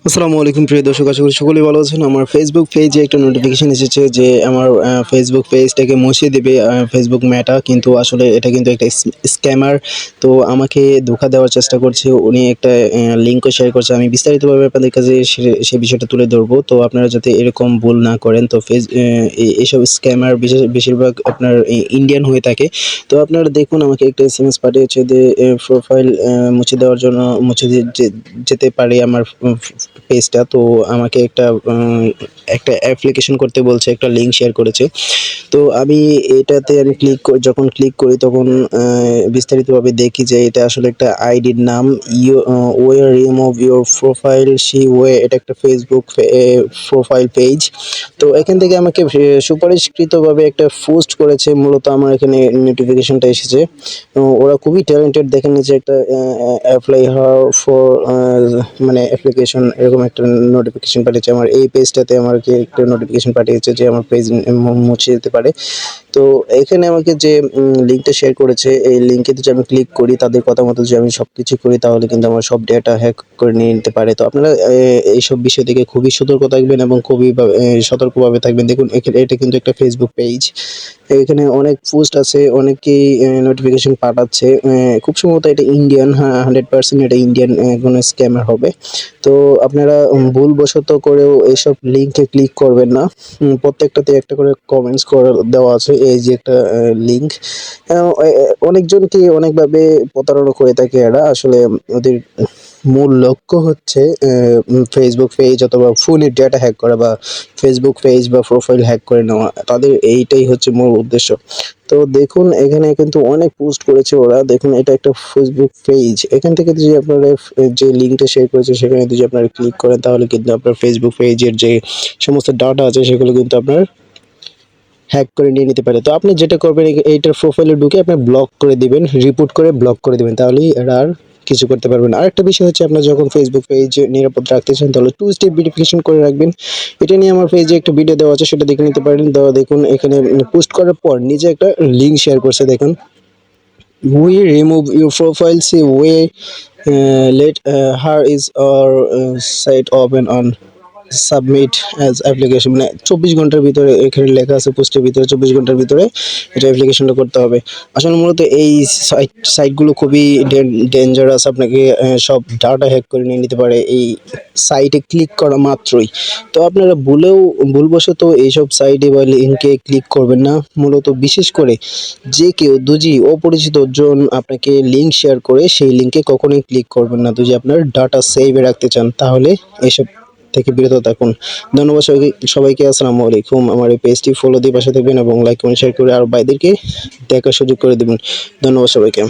আসসালামু আলাইকুম প্রিয় দর্শক, আশা করি সকলেই ভালো আছেন। আমার ফেসবুক পেজে একটা নোটিফিকেশন এসেছে যে আমার ফেসবুক পেজটাকে মুছিয়ে দেবে ফেসবুক মেটা, কিন্তু আসলে এটা কিন্তু একটা স্ক্যামার। তো আমাকে ধোঁকা দেওয়ার চেষ্টা করছে, উনি একটা লিঙ্কও শেয়ার করছে। আমি বিস্তারিতভাবে আপনাদের কাছে সে বিষয়টা তুলে ধরবো, তো আপনারা যাতে এরকম ভুল না করেন। তো এইসব স্ক্যামার বেশিরভাগ আপনার ইন্ডিয়ান হয়ে থাকে। তো আপনারা দেখুন, আমাকে একটা এসএমএস পাঠিয়েছে যে প্রোফাইল মুছে দেওয়ার জন্য মুছে যেতে পারে আমার পেজটা। তো আমাকে একটা অ্যাপ্লিকেশন করতে বলছে, একটা লিঙ্ক শেয়ার করেছে। তো এটাতে আমি যখন ক্লিক করি তখন বিস্তারিতভাবে দেখি যে এটা আসলে একটা আইডির নাম, way remove your profile see way. এটা একটা ফেসবুক প্রোফাইল পেজ। তো এখান থেকে আমাকে সুপারিশকৃতভাবে একটা পোস্ট করেছে। মূলত আমার এখানে নোটিফিকেশনটা এসেছে। ওরা খুবই ট্যালেন্টেড, দেখেন নিচে একটা অ্যাপ্লাই হাউ ফর মানে অ্যাপ্লিকেশন, এরকম একটা নোটিফিকেশন পাঠিয়েছে। আমার এই পেজটাতে আমাকে একটা নোটিফিকেশন পাঠিয়েছে যে আমার পেজ মুছে যেতে পারে। তো এখানে আমাকে যে লিঙ্কটা শেয়ার করেছে, এই লিঙ্কে যদি আমি ক্লিক করি, তাদের কথা মতো যদি আমি সব কিছু করি, তাহলে কিন্তু আমার সব ডেটা হ্যাক করে নিয়ে নিতে পারে। তো আপনারা এইসব বিষয় থেকে খুবই সতর্ক থাকবেন এবং খুবই সতর্কভাবে থাকবেন। দেখুন, এটা কিন্তু একটা ফেসবুক পেজ। এখানে অনেক পোস্ট আছে, অনেকেই নোটিফিকেশন পাঠাচ্ছে। খুব সম্ভবত এটা ইন্ডিয়ান, হ্যাঁ 100% এটা ইন্ডিয়ান কোনো স্ক্যামার হবে। তো আপনারা ভুলবশত করেও এইসব লিঙ্কে ক্লিক করবেন না। প্রত্যেকটাতে একটা করে কমেন্টস করা দেওয়া আছে, এই যে একটা লিঙ্ক। অনেকজনকে অনেকভাবে প্রতারণা করে থাকে এরা। আসলে ওদের মূল লক্ষ্য হচ্ছে ফেসবুক পেজ অথবা ফোনের ডেটা হ্যাক করা, বা ফেসবুক পেজ বা প্রোফাইল হ্যাক করে নেওয়া। তাদের এইটাই হচ্ছে মূল উদ্দেশ্য। তো দেখুন, এখানে কিন্তু অনেক পোস্ট করেছে ওরা। দেখুন, এটা একটা ফেসবুক পেজ। এখান থেকে যদি আপনারা যে লিঙ্কটা শেয়ার করেছে সেখানে যদি আপনারা ক্লিক করেন, তাহলে কিন্তু আপনার ফেসবুক পেজের যে সমস্ত ডাটা আছে সেগুলো কিন্তু আপনার হ্যাক করে নিয়ে নিতে পারে। তো আপনি যেটা করবেন, এইটার প্রোফাইলে ঢুকে আপনি ব্লক করে দিবেন, রিপোর্ট করে ব্লক করে দিবেন, তাহলেই এরা আর কিছু করতে পারবেন। আরেকটা বিষয় হচ্ছে, আপনার যখন ফেসবুক পেজ নিরাপদ রাখতে চান, তাহলে 2 স্টেপ ভেরিফিকেশন করে রাখবেন। এটা নিয়ে আমার পেজে একটা ভিডিও দেওয়া আছে, সেটা দেখে নিতে পারেন। তো দেখুন, এখানে পোস্ট করার পর নিজে একটা লিঙ্ক শেয়ার করছে। দেখুন, we remove your profile see way let her is our site open on submit as application, মানে 24 ঘন্টার ভিতরে, এখানে লেখা আছে পোস্টের ভিতরে 24 ঘন্টার ভিতরে এটা অ্যাপ্লিকেশনটা করতে হবে। আসলে মূলত এই সাইটগুলো খুবই ডেঞ্জারাস। আপনাকে সব ডাটা হ্যাক করে নিয়ে নিতে পারে এই সাইটে ক্লিক করা মাত্রই। তো আপনারা ভুলবশত এইসব সাইটে বা লিঙ্কে ক্লিক করবেন না। মূলত বিশেষ করে যে কেউ যদি অপরিচিত জন আপনাকে লিঙ্ক শেয়ার করে, সেই লিঙ্কে কখনোই ক্লিক করবেন না। যদি আপনার ডাটা সেভে রাখতে চান, তাহলে এসব থেকে বিরত থাকুন। ধন্যবাদ সবাইকে। আসসালামু আলাইকুম। আমার এই পেজটি ফলো দিয়ে পাশে থাকবেন এবং লাইক কমেন্ট শেয়ার করে আর ভাইদেরকে দেখার সুযোগ করে দেবেন। ধন্যবাদ সবাইকে।